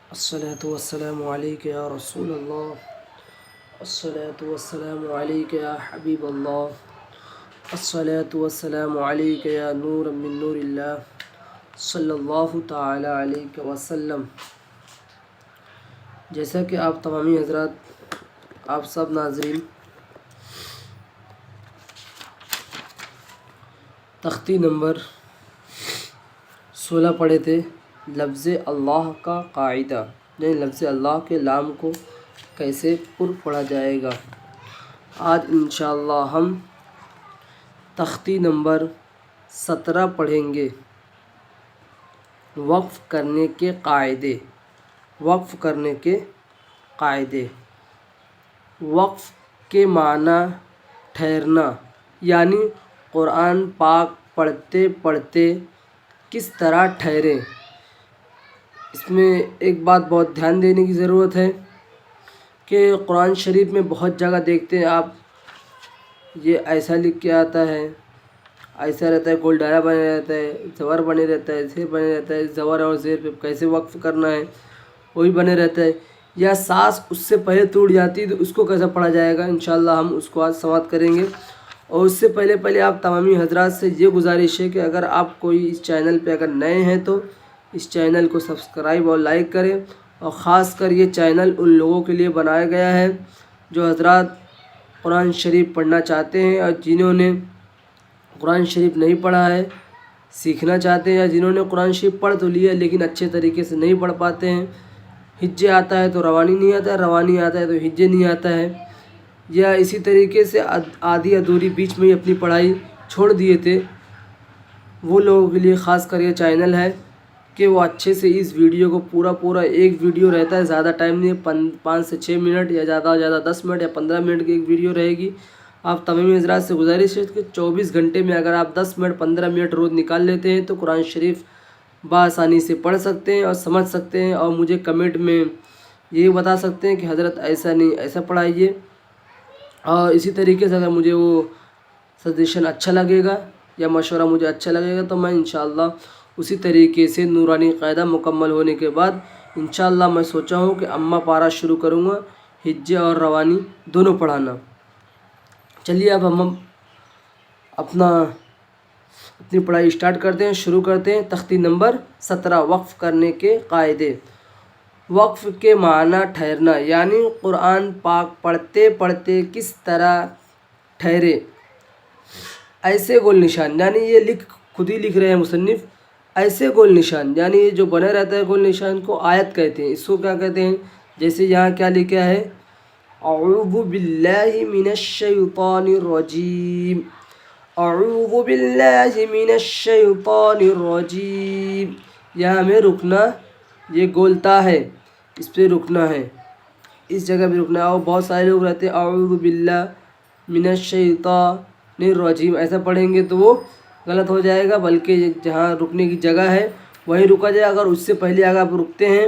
الصلاة والسلام عليك يا رسول الله. الصلاة والسلام عليك يا حبيب الله. الصلاة والسلام عليك يا نور من نور الله صلی اللہ تعالی علیہ وسلم. جیسا کہ آپ تمامی حضرات، آپ سب ناظرین تختی نمبر 16 پڑھے تھے. لفظ اللہ کا قاعدہ، یعنی لفظ اللہ کے لام کو کیسے پر پڑھا جائے گا. آج انشاءاللہ ہم تختی نمبر 17 پڑھیں گے. وقف کرنے کے قاعدے. وقف کرنے کے قاعدے. وقف کے معنی ٹھہرنا، یعنی قرآن پاک پڑھتے پڑھتے کس طرح ٹھہریں. اس میں ایک بات بہت دھیان دینے کی ضرورت ہے کہ قرآن شریف میں بہت جگہ دیکھتے ہیں آپ، یہ ایسا لکھ کے آتا ہے، ایسا رہتا ہے، گول دائرہ بنے رہتا ہے، زبر بنے رہتا ہے، زیر بنے رہتا ہے، زبر اور زیر پہ کیسے وقف کرنا ہے وہی بنے رہتا ہے، یا سانس اس سے پہلے ٹوٹ جاتی ہے تو اس کو کیسے پڑھا جائے گا. انشاءاللہ ہم اس کو آج سماعت کریں گے. اور اس سے پہلے آپ تمامی حضرات سے یہ گزارش ہے کہ اگر آپ کوئی اس چینل پہ اگر نئے ہیں تو اس چینل کو سبسکرائب اور لائک کریں. اور خاص کر یہ چینل ان لوگوں کے لیے بنایا گیا ہے جو حضرات قرآن شریف پڑھنا چاہتے ہیں اور جنہوں نے قرآن شریف نہیں پڑھا ہے، سیکھنا چاہتے ہیں، یا جنہوں نے قرآن شریف پڑھ تو لیا لیکن اچھے طریقے سے نہیں پڑھ پاتے ہیں. ہجے آتا ہے تو روانی نہیں آتا ہے، روانی آتا ہے تو ہجے نہیں آتا ہے، یا اسی طریقے سے آدھی ادھوری بیچ میں ہی اپنی پڑھائی چھوڑ دیے تھے. وہ لوگوں کے لیے خاص کر یہ چینل ہے کہ وہ اچھے سے اس ویڈیو کو پورا ایک ویڈیو رہتا ہے، زیادہ ٹائم نہیں ہے، 5 سے 6 منٹ یا زیادہ 10 منٹ یا 15 منٹ کی ایک ویڈیو رہے گی. آپ تمام حضرات سے گزارش ہے کہ 24 گھنٹے میں اگر آپ 10 منٹ 15 منٹ روز نکال لیتے ہیں تو قرآن شریف بآسانی سے پڑھ سکتے ہیں اور سمجھ سکتے ہیں. اور مجھے کمنٹ میں یہ بتا سکتے ہیں کہ حضرت ایسا نہیں، ایسا پڑھائیے. اور اسی طریقے سے اگر مجھے وہ سجیشن اچھا لگے گا یا مشورہ مجھے اچھا لگے گا تو میں انشاءاللہ اسی طریقے سے نورانی قاعدہ مکمل ہونے کے بعد انشاءاللہ میں سوچا ہوں کہ اما پارہ شروع کروں گا، ہجے اور روانی دونوں پڑھانا. چلیے اب ہم اپنی پڑھائی اسٹارٹ کرتے ہیں، شروع کرتے ہیں. تختی نمبر 17 وقف کرنے کے قاعدے. وقف کے معنی ٹھہرنا، یعنی قرآن پاک پڑھتے پڑھتے کس طرح ٹھہرے. ایسے گول نشان، یعنی یہ خود ہی لکھ رہے ہیں مصنف، ایسے گول نشان یعنی یہ جو بنے رہتا ہے گول نشان کو آیت کہتے ہیں. اس کو کیا کہتے ہیں؟ جیسے یہاں کیا لکھا ہے، اعوذ باللہ من الشیطان الرجیم، اعوذ باللہ من الشیطان الرجیم. یہاں ہمیں رکنا، یہ گولتا ہے، اس پہ رکنا ہے، اس جگہ پہ رکنا ہے. اور بہت سارے لوگ رہتے ہیں اعوذ باللہ من الشیطان الرجیم، ایسا پڑھیں گے تو وہ غلط ہو جائے گا، بلکہ جہاں رکنے کی جگہ ہے وہیں رکا جائے. اگر اس سے پہلے اگر آپ رکتے ہیں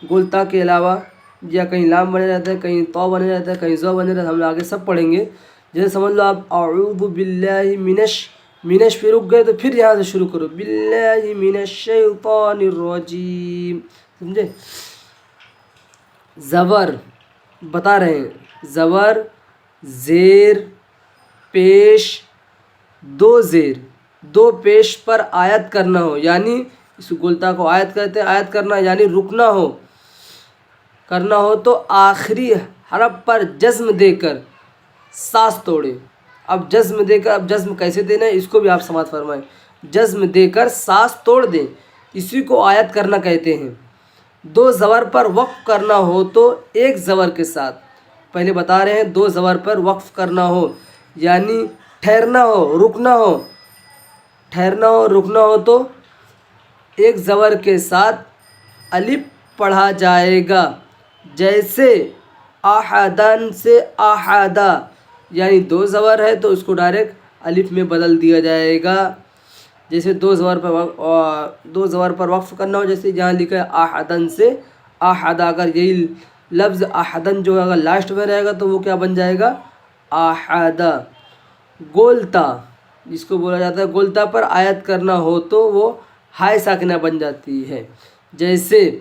گولتا کے علاوہ، یا کہیں لام بنے رہتا ہے، کہیں تو بنے رہتا ہے، کہیں زو بنے رہتا ہے، ہم آگے سب پڑھیں گے. جیسے سمجھ لو آپ اعوذ باللہ منش پہ رک گئے تو پھر یہاں سے شروع کرو، باللہ من الشیطان الرجیم. سمجھے؟ زبر بتا رہے ہیں، زبر، زیر، پیش، دو پیش پر آیت کرنا ہو، یعنی اس گولتا کو آیت کہتے ہیں. آیت کرنا یعنی رکنا ہو تو آخری حرف پر جزم دے کر سانس توڑے. اب جزم کیسے دینا ہے اس کو بھی آپ سماعت فرمائیں. جزم دے کر سانس توڑ دیں، اسی کو آیت کرنا کہتے ہیں. 2 زبر پر وقف کرنا ہو تو ایک زبر کے ساتھ، پہلے بتا رہے ہیں 2 زبر پر وقف کرنا ہو یعنی ٹھہرنا ہو، رکنا ہو تو ایک زبر کے ساتھ الف پڑھا جائے گا. جیسے احدن سے احدہ، یعنی 2 زبر ہے تو اس کو ڈائریکٹ الف میں بدل دیا جائے گا. جیسے 2 زبر پر وقف کرنا ہو، جیسے جہاں لکھا ہے احدن سے احدہ، اگر یہی لفظ احدن جو اگر لاسٹ میں رہے گا تو وہ کیا بن جائے گا؟ احدہ. گولتا جس کو بولا جاتا ہے، گولتا پر آیت کرنا ہو تو وہ ہائے ساکنہ بن جاتی ہے. جیسے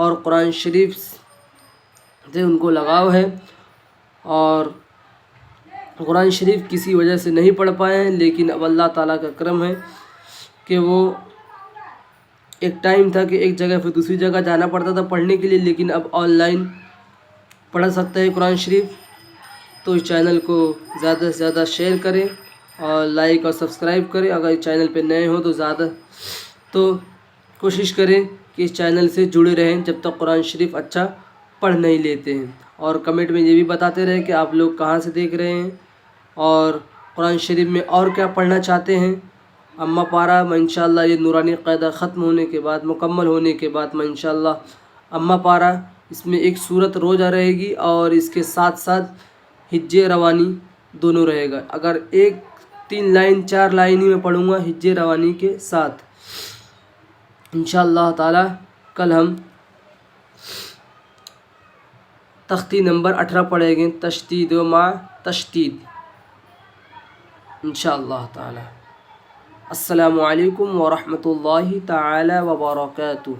اور قرآن شریف سے ان کو لگاؤ ہے، اور قرآن شریف کسی وجہ سے نہیں پڑھ پائے ہیں، لیکن اب اللہ تعالیٰ کا کرم ہے کہ وہ ایک ٹائم تھا کہ ایک جگہ پھر دوسری جگہ جانا پڑتا تھا پڑھنے کے لیے، لیکن اب آن لائن پڑھ سکتے ہیں قرآن شریف. تو اس چینل کو زیادہ سے زیادہ شیئر کریں اور لائک اور سبسکرائب کریں. اگر اس چینل پہ نئے ہوں تو کوشش کریں کہ اس چینل سے جڑے رہیں جب تک قرآن شریف اچھا پڑھ نہیں لیتے ہیں. اور کمنٹ میں یہ بھی بتاتے رہیں کہ آپ لوگ کہاں سے دیکھ رہے ہیں اور قرآن شریف میں اور کیا پڑھنا چاہتے ہیں. اما پارہ میں انشاءاللہ یہ نورانی قاعدہ ختم ہونے کے بعد، مکمل ہونے کے بعد، میں انشاءاللہ اما پارہ اس میں ایک صورت روزہ رہے گی اور اس کے ساتھ ساتھ حج روانی دونوں رہے گا. اگر 3 لائن 4 لائن ہی میں پڑھوں گا حج روانی کے ساتھ. انشاءاللہ تعالی کل ہم تختی نمبر 18 پڑھیں گے، تشدید و مع تشدید، انشاءاللہ تعالی. السلام علیکم ورحمۃ اللہ تعالی وبرکاتہ.